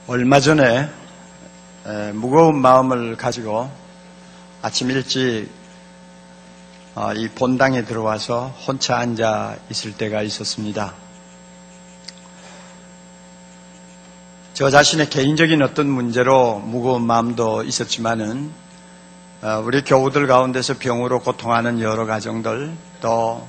얼마 전에 무거운 마음을 가지고 아침 일찍 이 본당에 들어와서 혼자 앉아 있을 때가 있었습니다. 저 자신의 개인적인 어떤 문제로 무거운 마음도 있었지만은 우리 교우들 가운데서 병으로 고통하는 여러 가정들, 또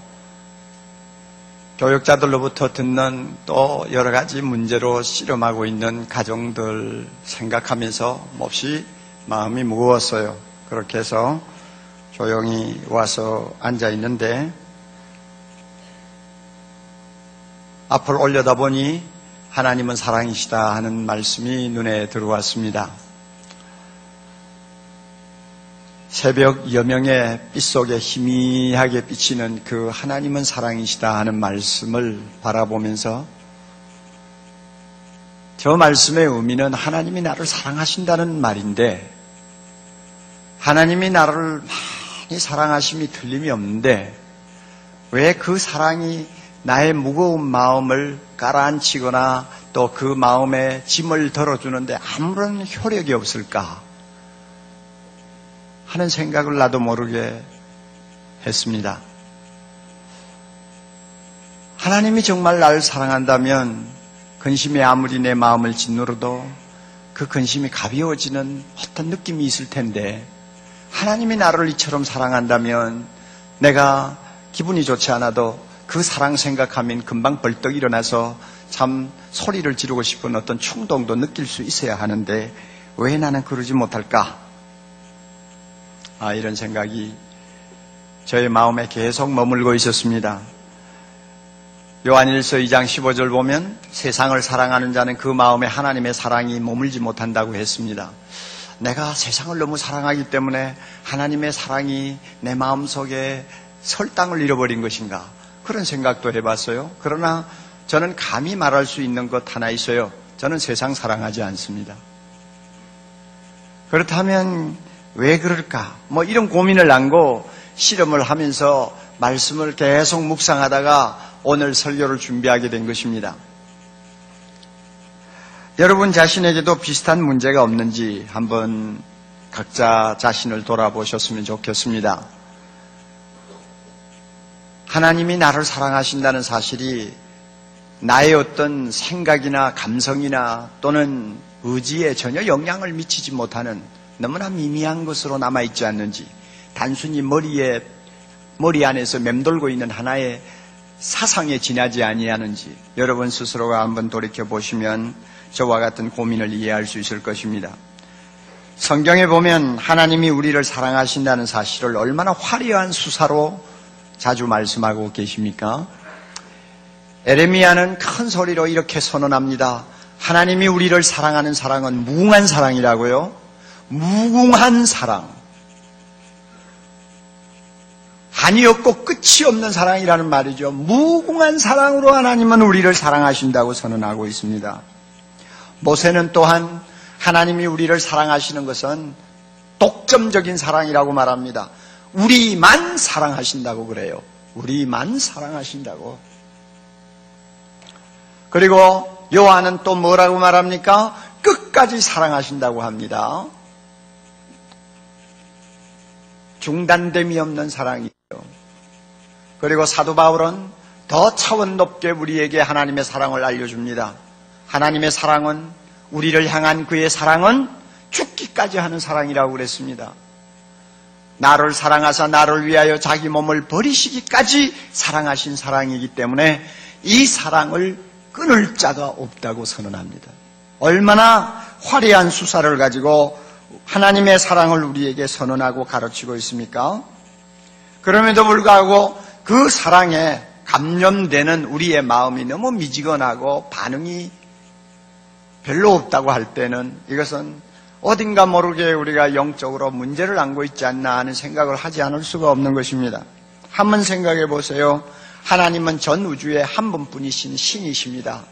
교육자들로부터 듣는 또 여러 가지 문제로 씨름하고 있는 가정들 생각하면서 몹시 마음이 무거웠어요. 그렇게 해서 조용히 와서 앉아 있는데 앞을 올려다보니 하나님은 사랑이시다 하는 말씀이 눈에 들어왔습니다. 새벽 여명의 빛 속에 희미하게 비치는 그 하나님은 사랑이시다 하는 말씀을 바라보면서 저 말씀의 의미는 하나님이 나를 사랑하신다는 말인데, 하나님이 나를 많이 사랑하심이 틀림이 없는데 왜 그 사랑이 나의 무거운 마음을 깔아앉히거나 또 그 마음에 짐을 덜어주는데 아무런 효력이 없을까 하는 생각을 나도 모르게 했습니다. 하나님이 정말 나를 사랑한다면 근심이 아무리 내 마음을 짓누르도 그 근심이 가벼워지는 어떤 느낌이 있을 텐데, 하나님이 나를 이처럼 사랑한다면 내가 기분이 좋지 않아도 그 사랑 생각하면 금방 벌떡 일어나서 참 소리를 지르고 싶은 어떤 충동도 느낄 수 있어야 하는데 왜 나는 그러지 못할까? 이런 생각이 저의 마음에 계속 머물고 있었습니다. 요한일서 2장 15절 보면 세상을 사랑하는 자는 그 마음에 하나님의 사랑이 머물지 못한다고 했습니다. 내가 세상을 너무 사랑하기 때문에 하나님의 사랑이 내 마음속에 설당을 잃어버린 것인가? 그런 생각도 해봤어요. 그러나 저는 감히 말할 수 있는 것 하나 있어요. 저는 세상 사랑하지 않습니다. 그렇다면 왜 그럴까? 이런 고민을 안고 실험을 하면서 말씀을 계속 묵상하다가 오늘 설교를 준비하게 된 것입니다. 여러분 자신에게도 비슷한 문제가 없는지 한번 각자 자신을 돌아보셨으면 좋겠습니다. 하나님이 나를 사랑하신다는 사실이 나의 어떤 생각이나 감성이나 또는 의지에 전혀 영향을 미치지 못하는 너무나 미미한 것으로 남아있지 않는지, 단순히 머리 안에서 맴돌고 있는 하나의 사상에 지나지 아니하는지 여러분 스스로가 한번 돌이켜보시면 저와 같은 고민을 이해할 수 있을 것입니다. 성경에 보면 하나님이 우리를 사랑하신다는 사실을 얼마나 화려한 수사로 자주 말씀하고 계십니까? 에레미야는 큰 소리로 이렇게 선언합니다. 하나님이 우리를 사랑하는 사랑은 무궁한 사랑이라고요. 무궁한 사랑. 한이 없고 끝이 없는 사랑이라는 말이죠. 무궁한 사랑으로 하나님은 우리를 사랑하신다고 선언하고 있습니다. 모세는 또한 하나님이 우리를 사랑하시는 것은 독점적인 사랑이라고 말합니다. 우리만 사랑하신다고 그래요. 우리만 사랑하신다고. 그리고 요한은 또 뭐라고 말합니까? 끝까지 사랑하신다고 합니다. 중단됨이 없는 사랑이에요. 그리고 사도 바울은 더 차원 높게 우리에게 하나님의 사랑을 알려줍니다. 하나님의 사랑은, 우리를 향한 그의 사랑은 죽기까지 하는 사랑이라고 그랬습니다. 나를 사랑하사 나를 위하여 자기 몸을 버리시기까지 사랑하신 사랑이기 때문에 이 사랑을 끊을 자가 없다고 선언합니다. 얼마나 화려한 수사를 가지고 하나님의 사랑을 우리에게 선언하고 가르치고 있습니까? 그럼에도 불구하고 그 사랑에 감염되는 우리의 마음이 너무 미지근하고 반응이 별로 없다고 할 때는 이것은 어딘가 모르게 우리가 영적으로 문제를 안고 있지 않나 하는 생각을 하지 않을 수가 없는 것입니다. 한번 생각해 보세요. 하나님은 전 우주에 한 분뿐이신 신이십니다.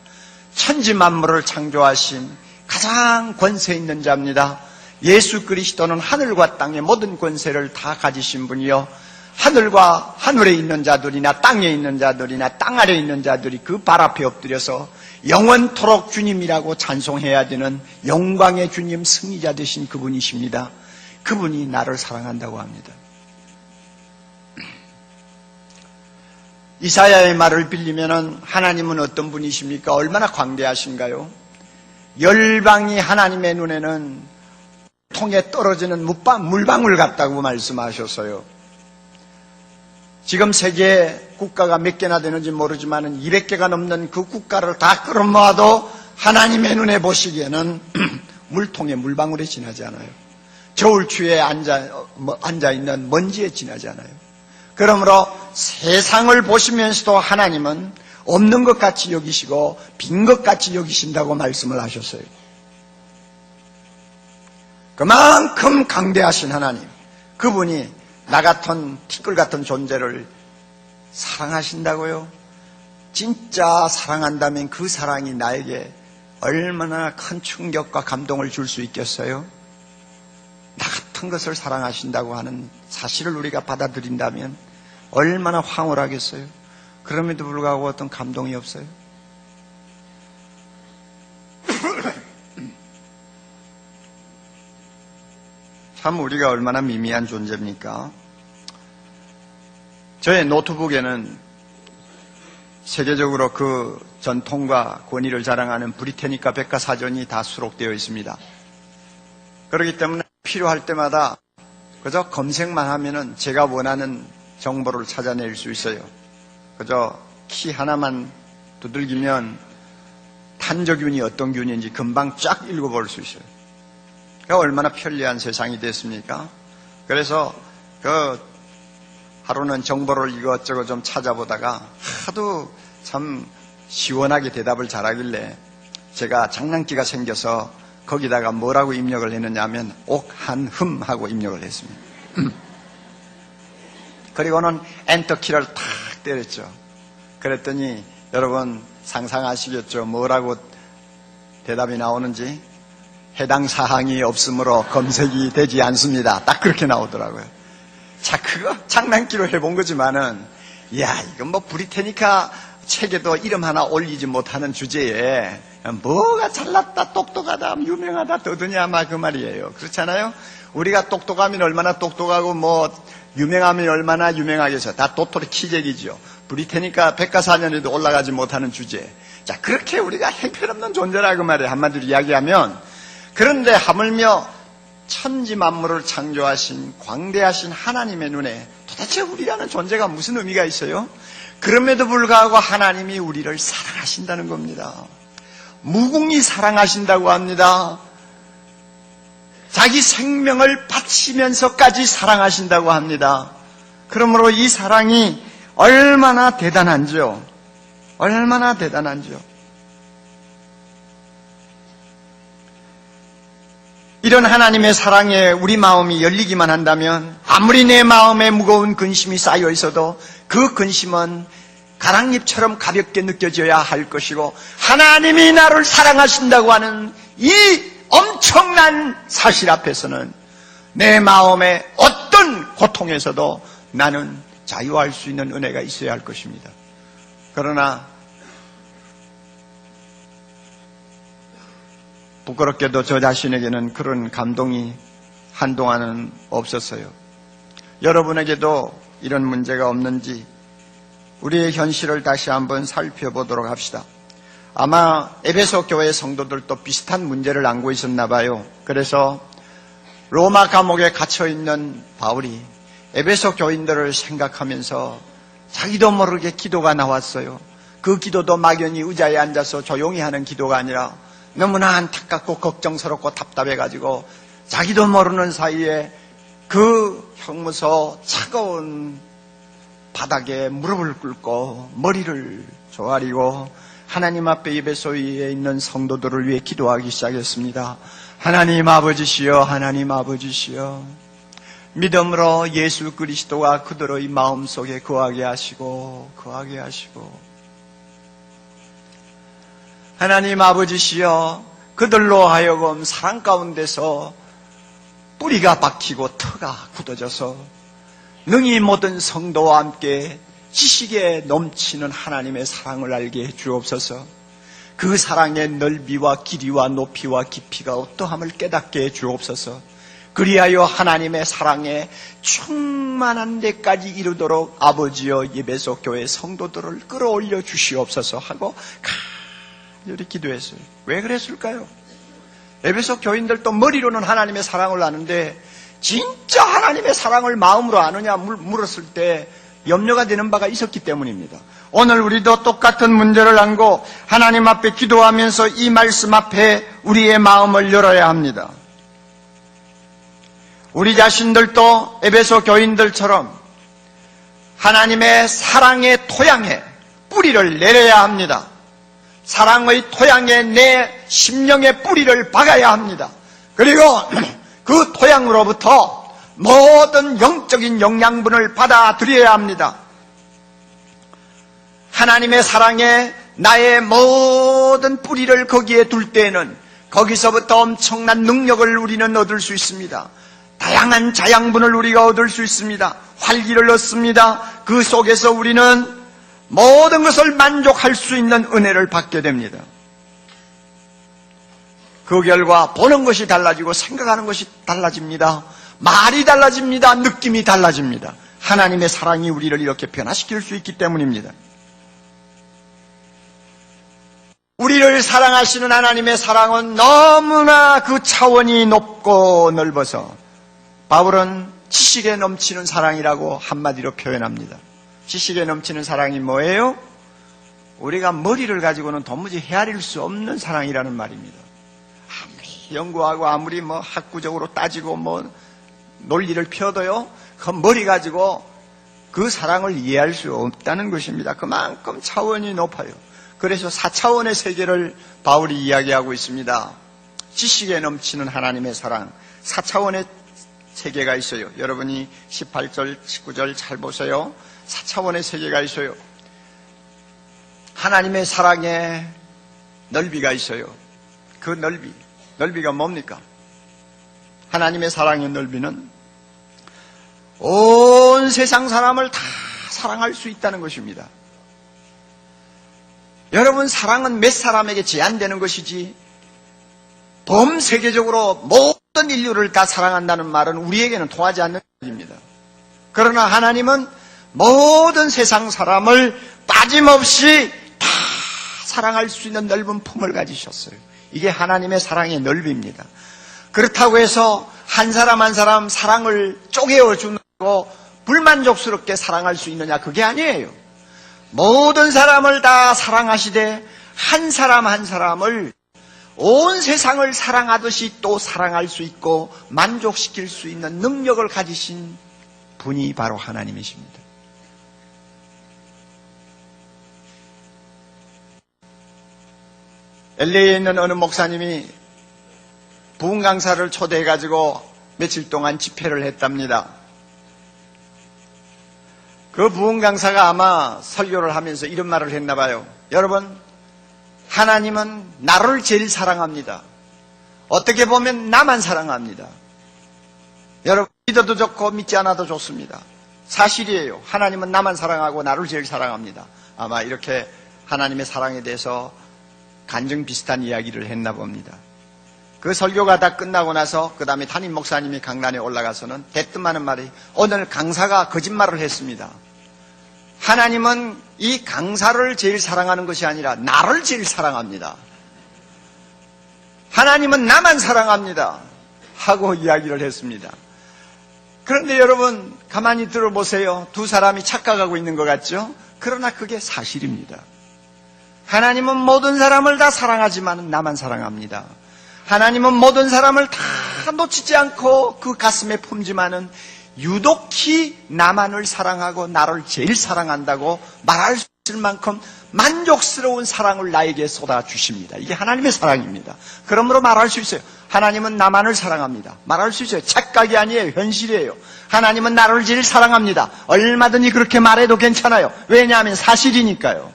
천지 만물을 창조하신 가장 권세 있는 자입니다. 예수 그리스도는 하늘과 땅의 모든 권세를 다 가지신 분이요, 하늘과 하늘에 있는 자들이나 땅에 있는 자들이나 땅 아래에 있는 자들이 그 발 앞에 엎드려서 영원토록 주님이라고 찬송해야 되는 영광의 주님, 승리자 되신 그분이십니다. 그분이 나를 사랑한다고 합니다. 이사야의 말을 빌리면 하나님은 어떤 분이십니까? 얼마나 광대하신가요? 열방이 하나님의 눈에는 통에 떨어지는 물방울 같다고 말씀하셨어요. 지금 세계 국가가 몇 개나 되는지 모르지만 200개가 넘는 그 국가를 다 끌어모아도 하나님의 눈에 보시기에는 물통에 물방울에 지나지 않아요. 저울추에 앉아있는 먼지에 지나지 않아요. 그러므로 세상을 보시면서도 하나님은 없는 것 같이 여기시고 빈 것 같이 여기신다고 말씀을 하셨어요. 그만큼 강대하신 하나님, 그분이 나 같은 티끌 같은 존재를 사랑하신다고요? 진짜 사랑한다면 그 사랑이 나에게 얼마나 큰 충격과 감동을 줄 수 있겠어요? 나 같은 것을 사랑하신다고 하는 사실을 우리가 받아들인다면 얼마나 황홀하겠어요? 그럼에도 불구하고 어떤 감동이 없어요? 참 우리가 얼마나 미미한 존재입니까? 저의 노트북에는 세계적으로 그 전통과 권위를 자랑하는 브리테니카 백과사전이 다 수록되어 있습니다. 그렇기 때문에 필요할 때마다 그저 검색만 하면은 제가 원하는 정보를 찾아낼 수 있어요. 그저 키 하나만 두들기면 탄저균이 어떤 균인지 금방 쫙 읽어볼 수 있어요. 얼마나 편리한 세상이 됐습니까? 그래서 하루는 정보를 이것저것 좀 찾아보다가 하도 참 시원하게 대답을 잘하길래 제가 장난기가 생겨서 거기다가 뭐라고 입력을 했느냐 하면 옥한흠 하고 입력을 했습니다. 그리고는 엔터키를 탁 때렸죠. 그랬더니 여러분 상상하시겠죠? 뭐라고 대답이 나오는지? 해당 사항이 없으므로 검색이 되지 않습니다. 딱 그렇게 나오더라고요. 자, 그거 장난기로 해본 거지만은, 야, 이건 뭐 브리테니카 책에도 이름 하나 올리지 못하는 주제에 뭐가 잘났다, 똑똑하다, 유명하다, 더드냐, 막 그 말이에요. 그렇잖아요? 우리가 똑똑하면 얼마나 똑똑하고 뭐 유명하면 얼마나 유명하겠어요. 다 도토리 키재기죠. 브리테니카 백과사전에도 올라가지 못하는 주제. 자, 그렇게 우리가 형편없는 존재라 그 말이에요. 한마디로 이야기하면. 그런데 하물며 천지 만물을 창조하신 광대하신 하나님의 눈에 도대체 우리라는 존재가 무슨 의미가 있어요? 그럼에도 불구하고 하나님이 우리를 사랑하신다는 겁니다. 무궁히 사랑하신다고 합니다. 자기 생명을 바치면서까지 사랑하신다고 합니다. 그러므로 이 사랑이 얼마나 대단한지요. 얼마나 대단한지요. 이런 하나님의 사랑에 우리 마음이 열리기만 한다면 아무리 내 마음에 무거운 근심이 쌓여 있어도 그 근심은 가랑잎처럼 가볍게 느껴져야 할 것이고 하나님이 나를 사랑하신다고 하는 이 엄청난 사실 앞에서는 내 마음의 어떤 고통에서도 나는 자유할 수 있는 은혜가 있어야 할 것입니다. 그러나 부끄럽게도 저 자신에게는 그런 감동이 한동안은 없었어요. 여러분에게도 이런 문제가 없는지 우리의 현실을 다시 한번 살펴보도록 합시다. 아마 에베소 교회 성도들도 비슷한 문제를 안고 있었나 봐요. 그래서 로마 감옥에 갇혀있는 바울이 에베소 교인들을 생각하면서 자기도 모르게 기도가 나왔어요. 그 기도도 막연히 의자에 앉아서 조용히 하는 기도가 아니라 너무나 안타깝고 걱정스럽고 답답해가지고 자기도 모르는 사이에 그 형무소 차가운 바닥에 무릎을 꿇고 머리를 조아리고 하나님 앞에 에베소에 있는 성도들을 위해 기도하기 시작했습니다. 하나님 아버지시여, 하나님 아버지시여, 믿음으로 예수 그리스도가 그들의 마음속에 거하게 하시고 하나님 아버지시여, 그들로 하여금 사랑 가운데서 뿌리가 박히고 터가 굳어져서 능히 모든 성도와 함께 지식에 넘치는 하나님의 사랑을 알게 해 주옵소서. 그 사랑의 넓이와 길이와 높이와 깊이가 어떠함을 깨닫게 해 주옵소서. 그리하여 하나님의 사랑에 충만한 데까지 이르도록 아버지여 예배소 교회 성도들을 끌어올려 주시옵소서 하고 간절히 기도했어요. 왜 그랬을까요? 예배소 교인들도 머리로는 하나님의 사랑을 아는데 진짜 하나님의 사랑을 마음으로 아느냐 물었을 때 염려가 되는 바가 있었기 때문입니다. 오늘 우리도 똑같은 문제를 안고 하나님 앞에 기도하면서 이 말씀 앞에 우리의 마음을 열어야 합니다. 우리 자신들도 에베소 교인들처럼 하나님의 사랑의 토양에 뿌리를 내려야 합니다. 사랑의 토양에 내 심령의 뿌리를 박아야 합니다. 그리고 그 토양으로부터 모든 영적인 영양분을 받아들여야 합니다. 하나님의 사랑에 나의 모든 뿌리를 거기에 둘 때에는 거기서부터 엄청난 능력을 우리는 얻을 수 있습니다. 다양한 자양분을 우리가 얻을 수 있습니다. 활기를 얻습니다. 그 속에서 우리는 모든 것을 만족할 수 있는 은혜를 받게 됩니다. 그 결과 보는 것이 달라지고 생각하는 것이 달라집니다. 말이 달라집니다. 느낌이 달라집니다. 하나님의 사랑이 우리를 이렇게 변화시킬 수 있기 때문입니다. 우리를 사랑하시는 하나님의 사랑은 너무나 그 차원이 높고 넓어서 바울은 지식에 넘치는 사랑이라고 한마디로 표현합니다. 지식에 넘치는 사랑이 뭐예요? 우리가 머리를 가지고는 도무지 헤아릴 수 없는 사랑이라는 말입니다. 아무리 연구하고 아무리 학구적으로 따지고 논리를 펴도요, 그 머리 가지고 그 사랑을 이해할 수 없다는 것입니다. 그만큼 차원이 높아요. 그래서 4차원의 세계를 바울이 이야기하고 있습니다. 지식에 넘치는 하나님의 사랑, 4차원의 세계가 있어요. 여러분이 18절, 19절 잘 보세요. 4차원의 세계가 있어요. 하나님의 사랑에 넓이가 있어요. 그 넓이가 뭡니까? 하나님의 사랑의 넓이는 온 세상 사람을 다 사랑할 수 있다는 것입니다. 여러분, 사랑은 몇 사람에게 제한되는 것이지 범세계적으로 모든 인류를 다 사랑한다는 말은 우리에게는 통하지 않는 것입니다. 그러나 하나님은 모든 세상 사람을 빠짐없이 다 사랑할 수 있는 넓은 품을 가지셨어요. 이게 하나님의 사랑의 넓이입니다. 그렇다고 해서 한 사람 한 사람 사랑을 쪼개어주고 불만족스럽게 사랑할 수 있느냐? 그게 아니에요. 모든 사람을 다 사랑하시되 한 사람 한 사람을 온 세상을 사랑하듯이 또 사랑할 수 있고 만족시킬 수 있는 능력을 가지신 분이 바로 하나님이십니다. LA에 있는 어느 목사님이 부흥 강사를 초대해가지고 며칠 동안 집회를 했답니다. 그 부흥 강사가 아마 설교를 하면서 이런 말을 했나 봐요. 여러분, 하나님은 나를 제일 사랑합니다. 어떻게 보면 나만 사랑합니다. 여러분, 믿어도 좋고 믿지 않아도 좋습니다. 사실이에요. 하나님은 나만 사랑하고 나를 제일 사랑합니다. 아마 이렇게 하나님의 사랑에 대해서 간증 비슷한 이야기를 했나 봅니다. 그 설교가 다 끝나고 나서 그 다음에 담임 목사님이 강단에 올라가서는 대뜸하는 말이, 오늘 강사가 거짓말을 했습니다. 하나님은 이 강사를 제일 사랑하는 것이 아니라 나를 제일 사랑합니다. 하나님은 나만 사랑합니다. 하고 이야기를 했습니다. 그런데 여러분, 가만히 들어보세요. 두 사람이 착각하고 있는 것 같죠? 그러나 그게 사실입니다. 하나님은 모든 사람을 다 사랑하지만 나만 사랑합니다. 하나님은 모든 사람을 다 놓치지 않고 그 가슴에 품지만은 유독히 나만을 사랑하고 나를 제일 사랑한다고 말할 수 있을 만큼 만족스러운 사랑을 나에게 쏟아주십니다. 이게 하나님의 사랑입니다. 그러므로 말할 수 있어요. 하나님은 나만을 사랑합니다. 말할 수 있어요. 착각이 아니에요. 현실이에요. 하나님은 나를 제일 사랑합니다. 얼마든지 그렇게 말해도 괜찮아요. 왜냐하면 사실이니까요.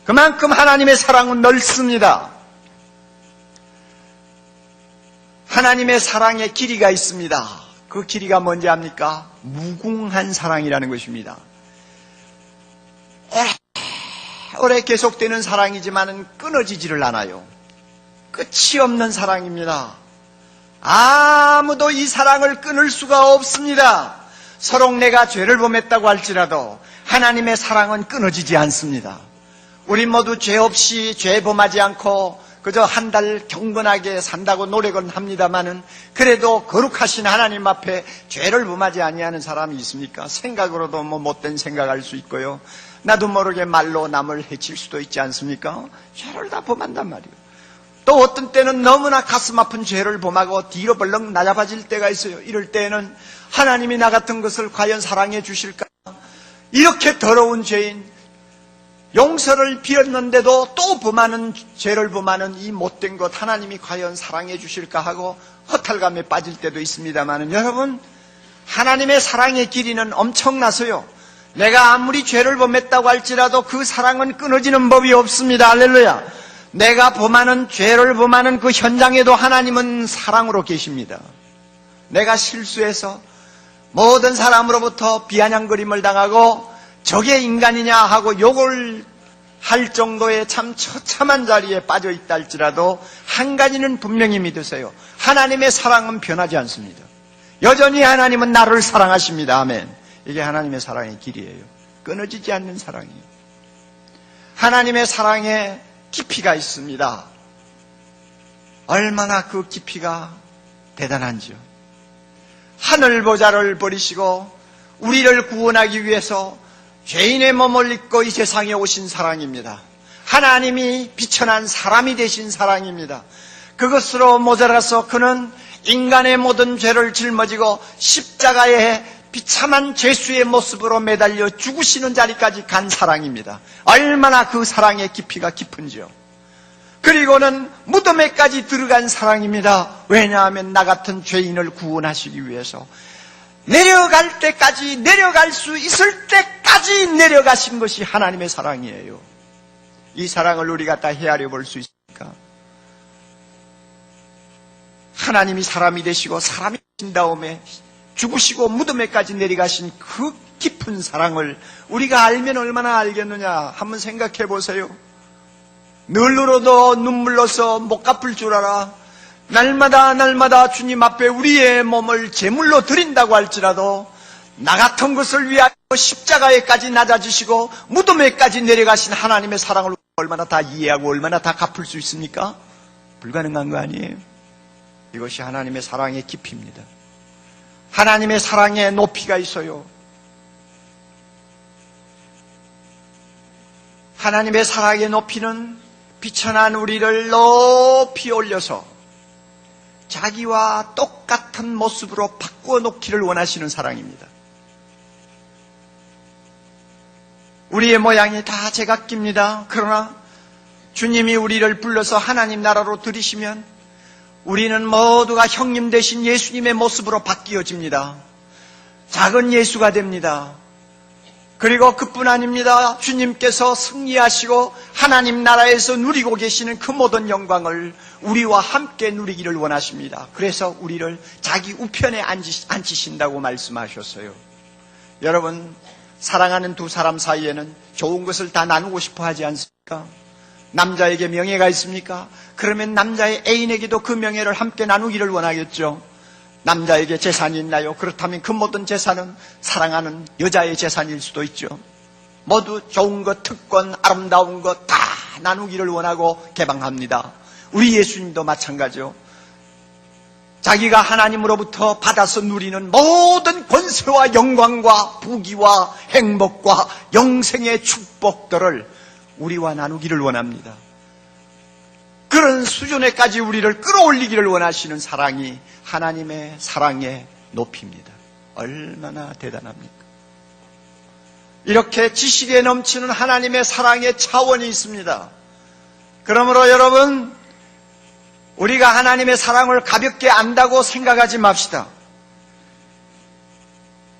그만큼 하나님의 사랑은 넓습니다. 하나님의 사랑에 길이가 있습니다. 그 길이가 뭔지 압니까? 무궁한 사랑이라는 것입니다. 오래 계속되는 사랑이지만 끊어지지를 않아요. 끝이 없는 사랑입니다. 아무도 이 사랑을 끊을 수가 없습니다. 서로 내가 죄를 범했다고 할지라도 하나님의 사랑은 끊어지지 않습니다. 우리 모두 죄 없이 죄 범하지 않고 그저 한 달 경건하게 산다고 노력은 합니다마는 그래도 거룩하신 하나님 앞에 죄를 범하지 아니하는 사람이 있습니까? 생각으로도 못된 생각할 수 있고요. 나도 모르게 말로 남을 해칠 수도 있지 않습니까? 죄를 다 범한단 말이에요. 또 어떤 때는 너무나 가슴 아픈 죄를 범하고 뒤로 벌렁 낮아빠질 때가 있어요. 이럴 때에는 하나님이 나 같은 것을 과연 사랑해 주실까? 이렇게 더러운 죄인, 용서를 빌었는데도 또 범하는 죄를 범하는 이 못된 것 하나님이 과연 사랑해 주실까 하고 허탈감에 빠질 때도 있습니다만 여러분, 하나님의 사랑의 길이는 엄청나서요. 내가 아무리 죄를 범했다고 할지라도 그 사랑은 끊어지는 법이 없습니다. 할렐루야. 내가 범하는 죄를 범하는 그 현장에도 하나님은 사랑으로 계십니다. 내가 실수해서 모든 사람으로부터 비아냥거림을 당하고 저게 인간이냐 하고 욕을 할 정도의 참 처참한 자리에 빠져 있다 할지라도 한 가지는 분명히 믿으세요. 하나님의 사랑은 변하지 않습니다. 여전히 하나님은 나를 사랑하십니다. 아멘. 이게 하나님의 사랑의 길이에요. 끊어지지 않는 사랑이에요. 하나님의 사랑에 깊이가 있습니다. 얼마나 그 깊이가 대단한지요. 하늘 보좌를 버리시고 우리를 구원하기 위해서 죄인의 몸을 입고 이 세상에 오신 사랑입니다. 하나님이 비천한 사람이 되신 사랑입니다. 그것으로 모자라서 그는 인간의 모든 죄를 짊어지고 십자가에 비참한 죄수의 모습으로 매달려 죽으시는 자리까지 간 사랑입니다. 얼마나 그 사랑의 깊이가 깊은지요. 그리고는 무덤에까지 들어간 사랑입니다. 왜냐하면 나 같은 죄인을 구원하시기 위해서 내려갈 때까지, 내려갈 수 있을 때까지 내려가신 것이 하나님의 사랑이에요. 이 사랑을 우리가 다 헤아려 볼 수 있습니까? 하나님이 사람이 되시고 사람이 되신 다음에 죽으시고 무덤에까지 내려가신 그 깊은 사랑을 우리가 알면 얼마나 알겠느냐 한번 생각해 보세요. 늘로도 눈물로서 못 갚을 줄 알아. 날마다 주님 앞에 우리의 몸을 제물로 드린다고 할지라도 나 같은 것을 위하여 십자가에까지 낮아지시고 무덤에까지 내려가신 하나님의 사랑을 얼마나 다 이해하고 얼마나 다 갚을 수 있습니까? 불가능한 거 아니에요? 이것이 하나님의 사랑의 깊이입니다. 하나님의 사랑에 높이가 있어요. 하나님의 사랑의 높이는 비천한 우리를 높이 올려서 자기와 똑같은 모습으로 바꾸어 놓기를 원하시는 사랑입니다. 우리의 모양이 다 제각기입니다. 그러나 주님이 우리를 불러서 하나님 나라로 들이시면 우리는 모두가 형님 되신 예수님의 모습으로 바뀌어집니다. 작은 예수가 됩니다. 그리고 그뿐 아닙니다. 주님께서 승리하시고 하나님 나라에서 누리고 계시는 그 모든 영광을 우리와 함께 누리기를 원하십니다. 그래서 우리를 자기 우편에 앉히신다고 말씀하셨어요. 여러분, 사랑하는 두 사람 사이에는 좋은 것을 다 나누고 싶어 하지 않습니까? 남자에게 명예가 있습니까? 그러면 남자의 애인에게도 그 명예를 함께 나누기를 원하겠죠. 남자에게 재산이 있나요? 그렇다면 그 모든 재산은 사랑하는 여자의 재산일 수도 있죠. 모두 좋은 것, 특권, 아름다운 것 다 나누기를 원하고 개방합니다. 우리 예수님도 마찬가지요. 자기가 하나님으로부터 받아서 누리는 모든 권세와 영광과 부귀와 행복과 영생의 축복들을 우리와 나누기를 원합니다. 그런 수준에까지 우리를 끌어올리기를 원하시는 사랑이 하나님의 사랑의 높이입니다. 얼마나 대단합니까? 이렇게 지식에 넘치는 하나님의 사랑의 차원이 있습니다. 그러므로 여러분, 우리가 하나님의 사랑을 가볍게 안다고 생각하지 맙시다.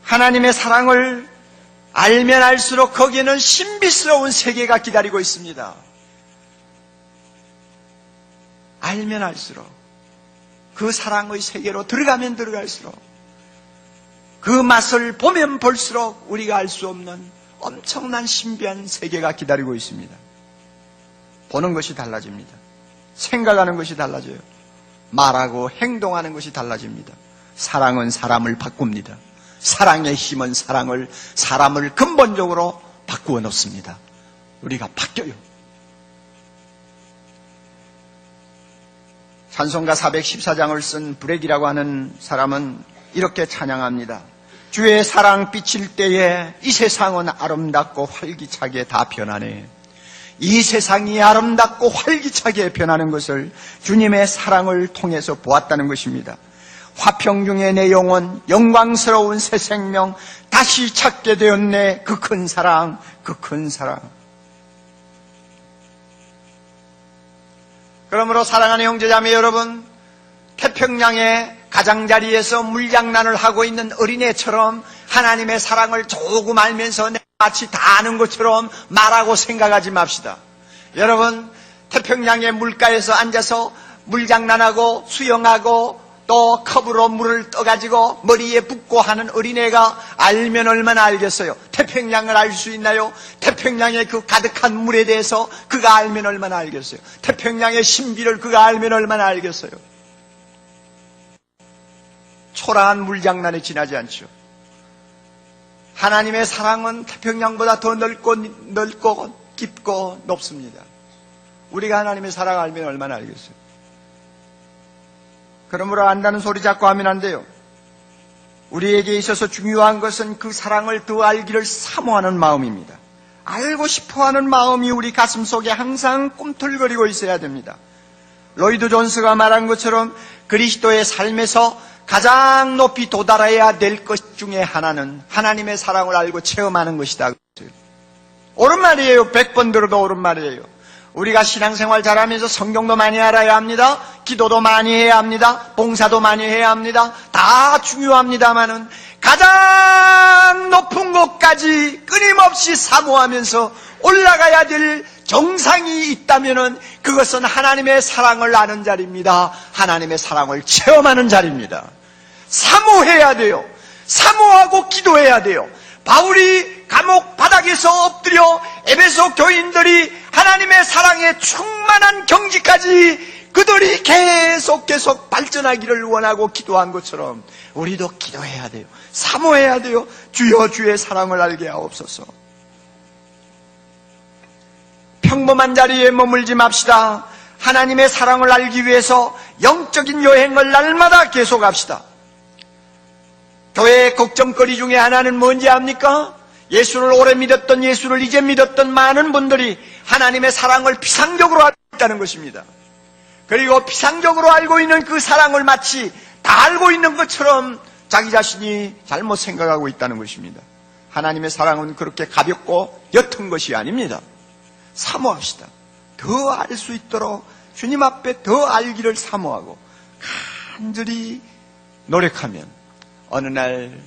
하나님의 사랑을 알면 알수록 거기에는 신비스러운 세계가 기다리고 있습니다. 알면 알수록 그 사랑의 세계로 들어가면 들어갈수록 그 맛을 보면 볼수록 우리가 알 수 없는 엄청난 신비한 세계가 기다리고 있습니다. 보는 것이 달라집니다. 생각하는 것이 달라져요. 말하고 행동하는 것이 달라집니다. 사랑은 사람을 바꿉니다. 사랑의 힘은 사람을 근본적으로 바꾸어 놓습니다. 우리가 바뀌어요. 찬송가 414장을 쓴 브렉이라고 하는 사람은 이렇게 찬양합니다. 주의 사랑 비칠 때에 이 세상은 아름답고 활기차게 다 변하네. 이 세상이 아름답고 활기차게 변하는 것을 주님의 사랑을 통해서 보았다는 것입니다. 화평 중에 내 영혼 영광스러운 새 생명 다시 찾게 되었네. 그 큰 사랑, 그 큰 사랑. 그러므로 사랑하는 형제자매 여러분, 태평양의 가장자리에서 물장난을 하고 있는 어린애처럼 하나님의 사랑을 조금 알면서 마치 다 아는 것처럼 말하고 생각하지 맙시다. 여러분, 태평양의 물가에서 앉아서 물장난하고 수영하고 또 컵으로 물을 떠가지고 머리에 붓고 하는 어린애가 알면 얼마나 알겠어요? 태평양을 알 수 있나요? 태평양의 그 가득한 물에 대해서 그가 알면 얼마나 알겠어요? 태평양의 신비를 그가 알면 얼마나 알겠어요? 초라한 물장난에 지나지 않죠. 하나님의 사랑은 태평양보다 더 넓고 깊고 높습니다. 우리가 하나님의 사랑을 알면 얼마나 알겠어요? 그러므로 안다는 소리 자꾸 하면 안 돼요. 우리에게 있어서 중요한 것은 그 사랑을 더 알기를 사모하는 마음입니다. 알고 싶어하는 마음이 우리 가슴 속에 항상 꿈틀거리고 있어야 됩니다. 로이드 존스가 말한 것처럼 그리스도의 삶에서 가장 높이 도달해야 될 것 중에 하나는 하나님의 사랑을 알고 체험하는 것이다. 옳은 말이에요. 100번 들어도 옳은 말이에요. 우리가 신앙생활 잘하면서 성경도 많이 알아야 합니다. 기도도 많이 해야 합니다. 봉사도 많이 해야 합니다. 다 중요합니다만은 가장 높은 곳까지 끊임없이 사모하면서 올라가야 될 정상이 있다면은 그것은 하나님의 사랑을 아는 자리입니다. 하나님의 사랑을 체험하는 자리입니다. 사모해야 돼요. 사모하고 기도해야 돼요. 바울이 감옥 바닥에서 엎드려 에베소 교인들이 하나님의 사랑에 충만한 경지까지 그들이 계속 발전하기를 원하고 기도한 것처럼 우리도 기도해야 돼요. 사모해야 돼요. 주여 주의 사랑을 알게 하옵소서. 평범한 자리에 머물지 맙시다. 하나님의 사랑을 알기 위해서 영적인 여행을 날마다 계속합시다. 교회의 걱정거리 중에 하나는 뭔지 압니까? 예수를 오래 믿었던, 예수를 이제 믿었던 많은 분들이 하나님의 사랑을 피상적으로 알고 있다는 것입니다. 그리고 피상적으로 알고 있는 그 사랑을 마치 다 알고 있는 것처럼 자기 자신이 잘못 생각하고 있다는 것입니다. 하나님의 사랑은 그렇게 가볍고 옅은 것이 아닙니다. 사모합시다. 더 알 수 있도록 주님 앞에 더 알기를 사모하고 간절히 노력하면 어느 날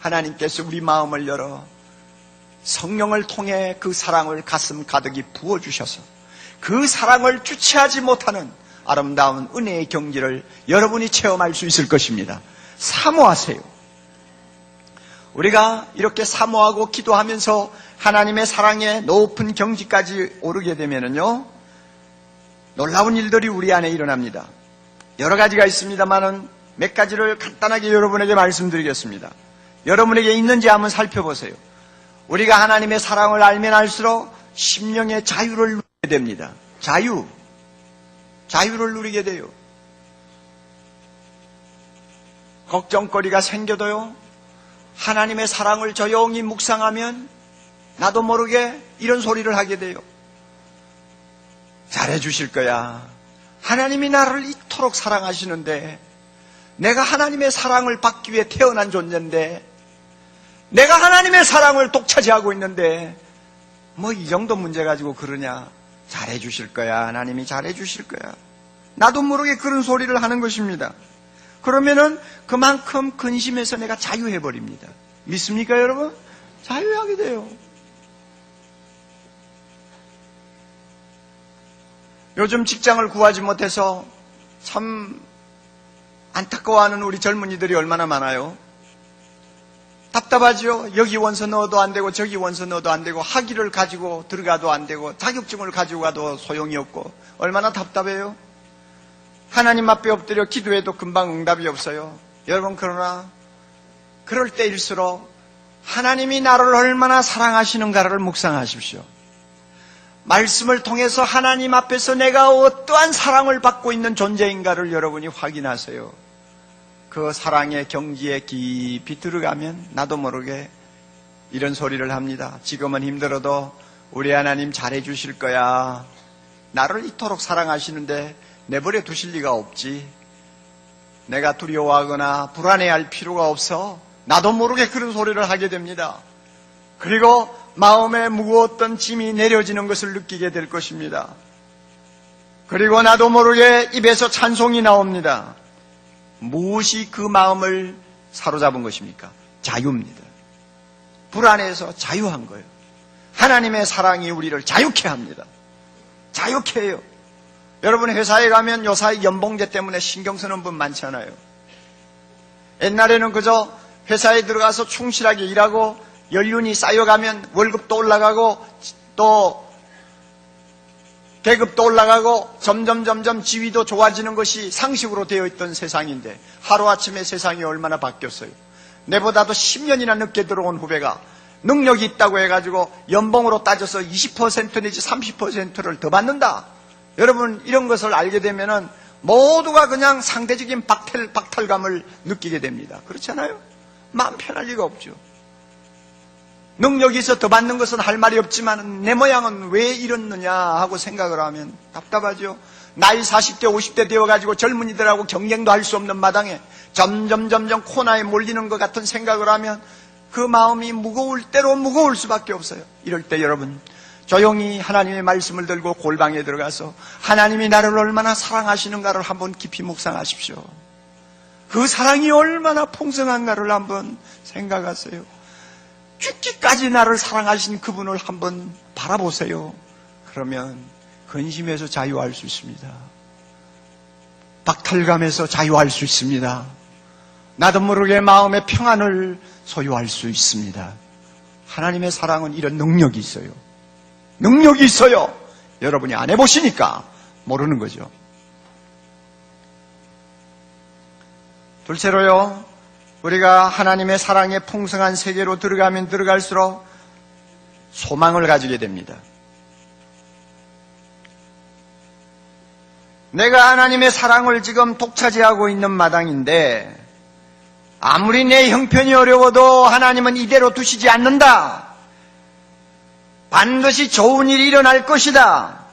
하나님께서 우리 마음을 열어 성령을 통해 그 사랑을 가슴 가득히 부어주셔서 그 사랑을 주체하지 못하는 아름다운 은혜의 경지를 여러분이 체험할 수 있을 것입니다. 사모하세요. 우리가 이렇게 사모하고 기도하면서 하나님의 사랑의 높은 경지까지 오르게 되면은요, 놀라운 일들이 우리 안에 일어납니다. 여러 가지가 있습니다만은 몇 가지를 간단하게 여러분에게 말씀드리겠습니다. 여러분에게 있는지 한번 살펴보세요. 우리가 하나님의 사랑을 알면 알수록 심령의 자유를 누리게 됩니다. 자유를 누리게 돼요. 걱정거리가 생겨도요, 하나님의 사랑을 조용히 묵상하면 나도 모르게 이런 소리를 하게 돼요. 잘해주실 거야. 하나님이 나를 이토록 사랑하시는데, 내가 하나님의 사랑을 받기 위해 태어난 존재인데, 내가 하나님의 사랑을 독차지하고 있는데 뭐 이 정도 문제 가지고 그러냐. 잘해주실 거야. 하나님이 잘해주실 거야. 나도 모르게 그런 소리를 하는 것입니다. 그러면은 그만큼 근심해서 내가 자유해버립니다. 믿습니까 여러분? 자유하게 돼요. 요즘 직장을 구하지 못해서 참 안타까워하는 우리 젊은이들이 얼마나 많아요. 답답하죠. 여기 원서 넣어도 안 되고 저기 원서 넣어도 안 되고 학위를 가지고 들어가도 안 되고 자격증을 가지고 가도 소용이 없고 얼마나 답답해요. 하나님 앞에 엎드려 기도해도 금방 응답이 없어요. 여러분, 그러나 그럴 때일수록 하나님이 나를 얼마나 사랑하시는가를 묵상하십시오. 말씀을 통해서 하나님 앞에서 내가 어떠한 사랑을 받고 있는 존재인가를 여러분이 확인하세요. 그 사랑의 경지에 깊이 들어가면 나도 모르게 이런 소리를 합니다. 지금은 힘들어도 우리 하나님 잘해주실 거야. 나를 이토록 사랑하시는데 내버려 두실 리가 없지. 내가 두려워하거나 불안해할 필요가 없어. 나도 모르게 그런 소리를 하게 됩니다. 그리고 마음에 무거웠던 짐이 내려지는 것을 느끼게 될 것입니다. 그리고 나도 모르게 입에서 찬송이 나옵니다. 무엇이 그 마음을 사로잡은 것입니까? 자유입니다. 불안해서 자유한 거예요. 하나님의 사랑이 우리를 자유케 합니다. 자유케 해요. 여러분, 회사에 가면 요사이 연봉제 때문에 신경 쓰는 분 많잖아요. 옛날에는 그저 회사에 들어가서 충실하게 일하고 연륜이 쌓여가면 월급도 올라가고 또 계급도 올라가고 점점 지위도 좋아지는 것이 상식으로 되어 있던 세상인데 하루아침에 세상이 얼마나 바뀌었어요. 내보다도 10년이나 늦게 들어온 후배가 능력이 있다고 해가지고 연봉으로 따져서 20% 내지 30%를 더 받는다. 여러분, 이런 것을 알게 되면은 모두가 그냥 상대적인 박탈감을 느끼게 됩니다. 그렇잖아요? 마음 편할 리가 없죠. 능력이 있어 더 받는 것은 할 말이 없지만 내 모양은 왜 이렇느냐 하고 생각을 하면 답답하죠. 나이 40대 50대 되어가지고 젊은이들하고 경쟁도 할 수 없는 마당에 점점 코너에 몰리는 것 같은 생각을 하면 그 마음이 무거울 대로 무거울 수밖에 없어요. 이럴 때 여러분, 조용히 하나님의 말씀을 들고 골방에 들어가서 하나님이 나를 얼마나 사랑하시는가를 한번 깊이 묵상하십시오. 그 사랑이 얼마나 풍성한가를 한번 생각하세요. 죽기까지 나를 사랑하신 그분을 한번 바라보세요. 그러면 근심에서 자유할 수 있습니다. 박탈감에서 자유할 수 있습니다. 나도 모르게 마음의 평안을 소유할 수 있습니다. 하나님의 사랑은 이런 능력이 있어요. 능력이 있어요. 여러분이 안 해보시니까 모르는 거죠. 둘째로요, 우리가 하나님의 사랑의 풍성한 세계로 들어가면 들어갈수록 소망을 가지게 됩니다. 내가 하나님의 사랑을 지금 독차지하고 있는 마당인데 아무리 내 형편이 어려워도 하나님은 이대로 두시지 않는다. 반드시 좋은 일이 일어날 것이다.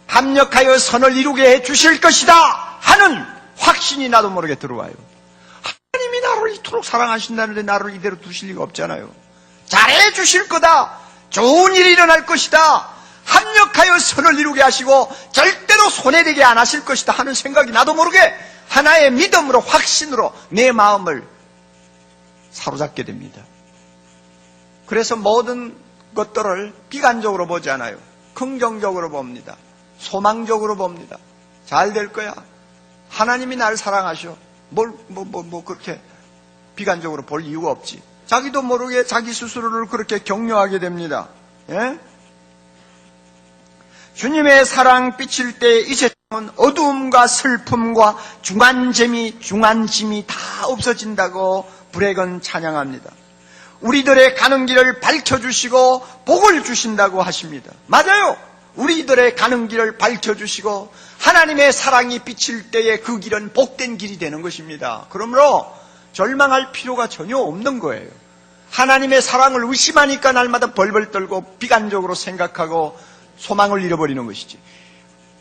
합력하여 선을 이루게 해 주실 것이다 하는 확신이 나도 모르게 들어와요. 하나님이 나를 이토록 사랑하신다는데 나를 이대로 두실 리가 없잖아요. 잘해 주실 거다. 좋은 일이 일어날 것이다. 합력하여 선을 이루게 하시고 절대로 손해되게 안 하실 것이다 하는 생각이 나도 모르게 하나의 믿음으로, 확신으로 내 마음을 사로잡게 됩니다. 그래서 모든 것들을 비관적으로 보지 않아요. 긍정적으로 봅니다. 소망적으로 봅니다. 잘 될 거야. 하나님이 나를 사랑하셔. 그렇게 비관적으로 볼 이유가 없지. 자기도 모르게 자기 스스로를 그렇게 격려하게 됩니다. 예? 주님의 사랑 비칠 때 이 세상은 어두움과 슬픔과 중한짐이 다 없어진다고 불행은 찬양합니다. 우리들의 가는 길을 밝혀주시고 복을 주신다고 하십니다. 맞아요. 우리들의 가는 길을 밝혀주시고 하나님의 사랑이 비칠 때에 그 길은 복된 길이 되는 것입니다. 그러므로 절망할 필요가 전혀 없는 거예요. 하나님의 사랑을 의심하니까 날마다 벌벌 떨고 비관적으로 생각하고 소망을 잃어버리는 것이지.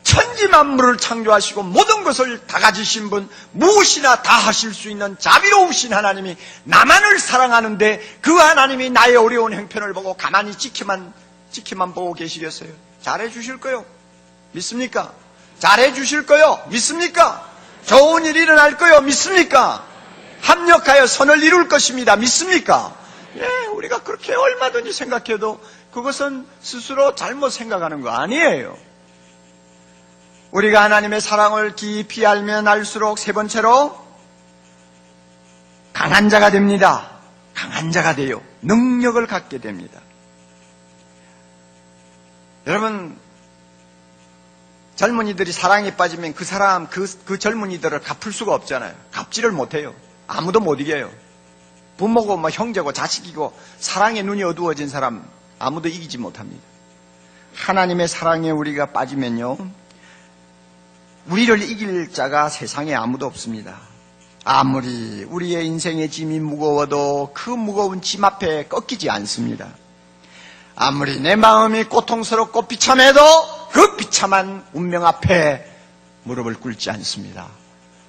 천지만물을 창조하시고 모든 것을 다 가지신 분, 무엇이나 다 하실 수 있는 자비로우신 하나님이 나만을 사랑하는데 그 하나님이 나의 어려운 형편을 보고 가만히 지키만 보고 계시겠어요? 잘해 주실 거요. 믿습니까? 잘해 주실 거요. 믿습니까? 좋은 일이 일어날 거요. 믿습니까? 합력하여 선을 이룰 것입니다. 믿습니까? 예, 우리가 그렇게 얼마든지 생각해도 그것은 스스로 잘못 생각하는 거 아니에요. 우리가 하나님의 사랑을 깊이 알면 알수록 세 번째로 강한 자가 됩니다. 강한 자가 되어 능력을 갖게 됩니다. 여러분, 젊은이들이 사랑에 빠지면 그 젊은이들을 갚을 수가 없잖아요. 갚지를 못해요. 아무도 못 이겨요. 부모고 형제고 자식이고 사랑에 눈이 어두워진 사람 아무도 이기지 못합니다. 하나님의 사랑에 우리가 빠지면요, 우리를 이길 자가 세상에 아무도 없습니다. 아무리 우리의 인생의 짐이 무거워도 그 무거운 짐 앞에 꺾이지 않습니다. 아무리 내 마음이 고통스럽고 비참해도 그 비참한 운명 앞에 무릎을 꿇지 않습니다.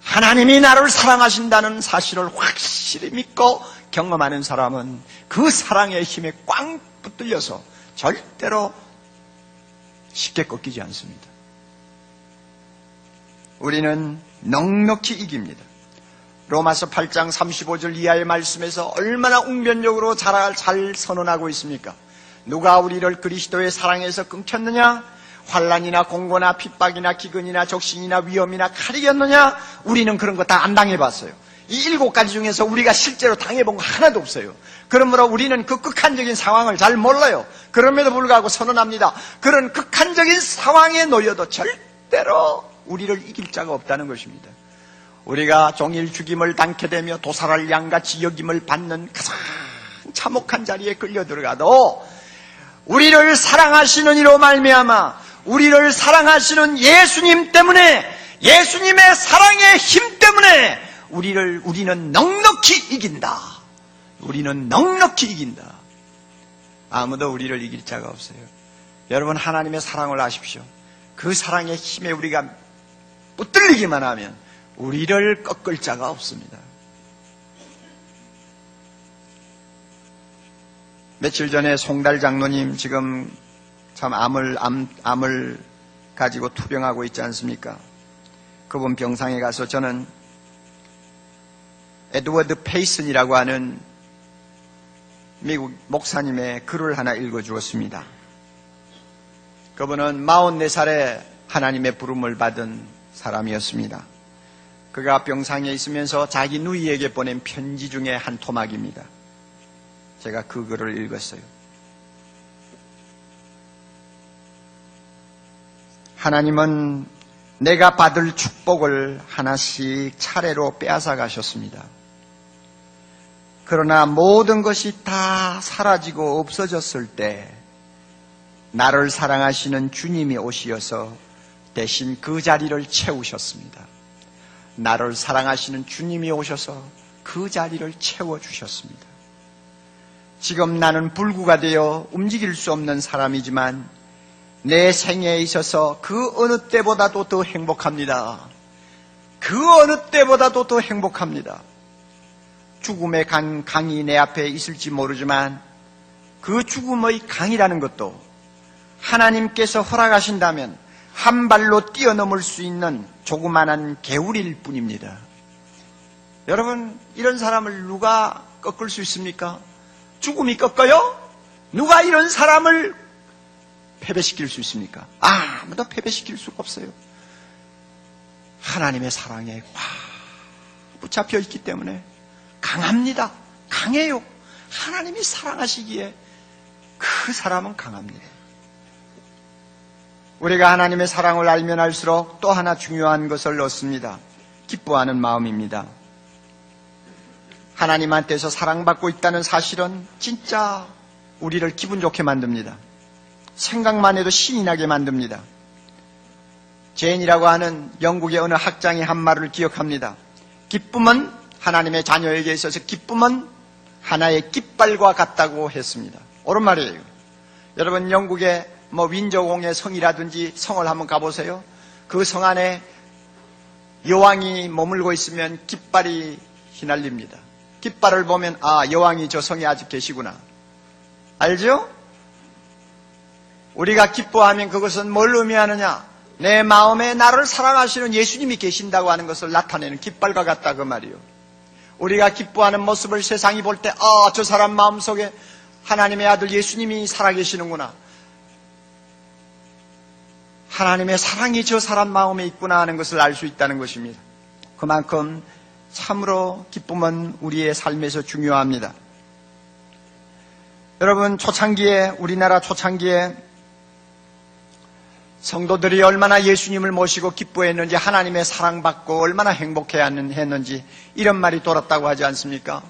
하나님이 나를 사랑하신다는 사실을 확실히 믿고 경험하는 사람은 그 사랑의 힘에 꽝 붙들려서 절대로 쉽게 꺾이지 않습니다. 우리는 넉넉히 이깁니다. 로마서 8장 35절 이하의 말씀에서 얼마나 웅변적으로 잘 선언하고 있습니까? 누가 우리를 그리스도의 사랑에서 끊겼느냐? 환난이나 공고나 핍박이나 기근이나 적신이나 위험이나 칼이겠느냐? 우리는 그런 거 다 안 당해봤어요. 이 7가지 중에서 우리가 실제로 당해본 거 하나도 없어요. 그러므로 우리는 그 극한적인 상황을 잘 몰라요. 그럼에도 불구하고 선언합니다. 그런 극한적인 상황에 놓여도 절대로 우리를 이길 자가 없다는 것입니다. 우리가 종일 죽임을 당케 되며 도살할 양같이 여김을 받는 가장 참혹한 자리에 끌려 들어가도 우리를 사랑하시는 이로 말미암아 우리를 사랑하시는 예수님 때문에, 예수님의 사랑의 힘 때문에 우리는 넉넉히 이긴다. 우리는 넉넉히 이긴다. 아무도 우리를 이길 자가 없어요. 여러분, 하나님의 사랑을 아십시오. 그 사랑의 힘에 우리가 붙들리기만 하면 우리를 꺾을 자가 없습니다. 며칠 전에 송달 장로님 지금 참 암을 가지고 투병하고 있지 않습니까? 그분 병상에 가서 저는 에드워드 페이슨이라고 하는 미국 목사님의 글을 하나 읽어주었습니다. 그분은 44살에 하나님의 부름을 받은 사람이었습니다. 그가 병상에 있으면서 자기 누이에게 보낸 편지 중에 한 토막입니다. 제가 그 글을 읽었어요. 하나님은 내가 받을 축복을 하나씩 차례로 빼앗아 가셨습니다. 그러나 모든 것이 다 사라지고 없어졌을 때 나를 사랑하시는 주님이 오시어서 대신 그 자리를 채우셨습니다. 나를 사랑하시는 주님이 오셔서 그 자리를 채워주셨습니다. 지금 나는 불구가 되어 움직일 수 없는 사람이지만 내 생애에 있어서 그 어느 때보다도 더 행복합니다. 그 어느 때보다도 더 행복합니다. 죽음의 강이 내 앞에 있을지 모르지만 그 죽음의 강이라는 것도 하나님께서 허락하신다면 한 발로 뛰어넘을 수 있는 조그만한 개울일 뿐입니다. 여러분, 이런 사람을 누가 꺾을 수 있습니까? 죽음이 꺾어요? 누가 이런 사람을 패배시킬 수 있습니까? 아무도 패배시킬 수가 없어요. 하나님의 사랑에 꽉 붙잡혀 있기 때문에 강합니다. 강해요. 하나님이 사랑하시기에 그 사람은 강합니다. 우리가 하나님의 사랑을 알면 알수록 또 하나 중요한 것을 얻습니다. 기뻐하는 마음입니다. 하나님한테서 사랑받고 있다는 사실은 진짜 우리를 기분 좋게 만듭니다. 생각만 해도 신이 나게 만듭니다. 제인이라고 하는 영국의 어느 학장이 한 말을 기억합니다. 기쁨은 하나님의 자녀에게 있어서 기쁨은 하나의 깃발과 같다고 했습니다. 옳은 말이에요. 여러분, 영국의 윈저공의 성이라든지 성을 한번 가보세요. 그 성 안에 여왕이 머물고 있으면 깃발이 휘날립니다. 깃발을 보면 여왕이 저 성에 아직 계시구나. 알죠? 우리가 기뻐하면 그것은 뭘 의미하느냐? 내 마음에 나를 사랑하시는 예수님이 계신다고 하는 것을 나타내는 깃발과 같다, 그 말이요. 우리가 기뻐하는 모습을 세상이 볼 때 저 사람 마음속에 하나님의 아들 예수님이 살아계시는구나, 하나님의 사랑이 저 사람 마음에 있구나 하는 것을 알 수 있다는 것입니다. 그만큼 참으로 기쁨은 우리의 삶에서 중요합니다. 여러분, 우리나라 초창기에 성도들이 얼마나 예수님을 모시고 기뻐했는지, 하나님의 사랑받고 얼마나 행복해했는지 이런 말이 돌았다고 하지 않습니까?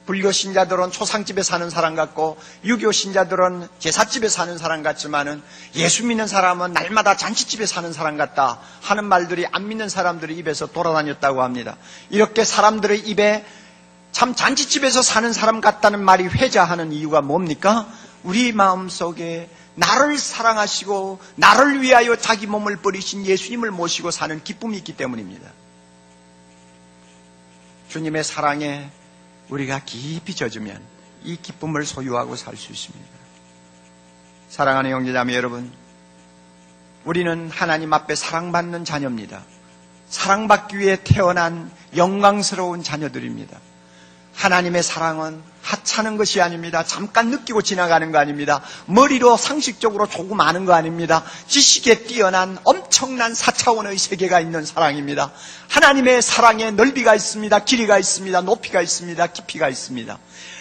불교 신자들은 초상집에 사는 사람 같고 유교 신자들은 제삿집에 사는 사람 같지만은 예수 믿는 사람은 날마다 잔치집에 사는 사람 같다 하는 말들이 안 믿는 사람들의 입에서 돌아다녔다고 합니다. 이렇게 사람들의 입에 참 잔치집에서 사는 사람 같다는 말이 회자하는 이유가 뭡니까? 우리 마음속에 나를 사랑하시고 나를 위하여 자기 몸을 버리신 예수님을 모시고 사는 기쁨이 있기 때문입니다. 주님의 사랑에 우리가 깊이 젖으면 이 기쁨을 소유하고 살 수 있습니다. 사랑하는 형제자매 여러분, 우리는 하나님 앞에 사랑받는 자녀입니다. 사랑받기 위해 태어난 영광스러운 자녀들입니다. 하나님의 사랑은 하찮은 것이 아닙니다. 잠깐 느끼고 지나가는 거 아닙니다. 머리로 상식적으로 조금 아는 거 아닙니다. 지식에 뛰어난 엄청난 4차원의 세계가 있는 사랑입니다. 하나님의 사랑에 넓이가 있습니다. 길이가 있습니다. 높이가 있습니다. 깊이가 있습니다.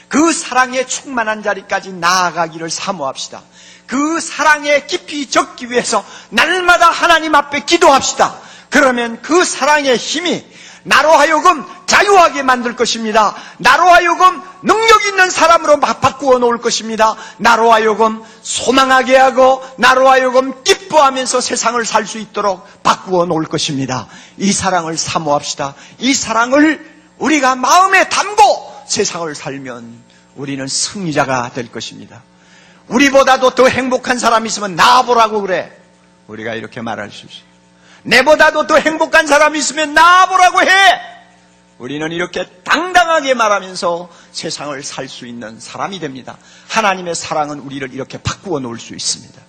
그 사랑에 충만한 자리까지 나아가기를 사모합시다. 그 사랑에 깊이 젖기 위해서 날마다 하나님 앞에 기도합시다. 그러면 그 사랑의 힘이 나로 하여금 자유하게 만들 것입니다. 나로 하여금 능력 있는 사람으로 바꾸어 놓을 것입니다. 나로 하여금 소망하게 하고 나로 하여금 기뻐하면서 세상을 살 수 있도록 바꾸어 놓을 것입니다. 이 사랑을 사모합시다. 이 사랑을 우리가 마음에 담고 세상을 살면 우리는 승리자가 될 것입니다. 우리보다도 더 행복한 사람이 있으면 나와보라고 그래. 우리가 이렇게 말할 수 있어요. 내보다도 더 행복한 사람이 있으면 나와보라고 해. 우리는 이렇게 당당하게 말하면서 세상을 살 수 있는 사람이 됩니다. 하나님의 사랑은 우리를 이렇게 바꾸어 놓을 수 있습니다.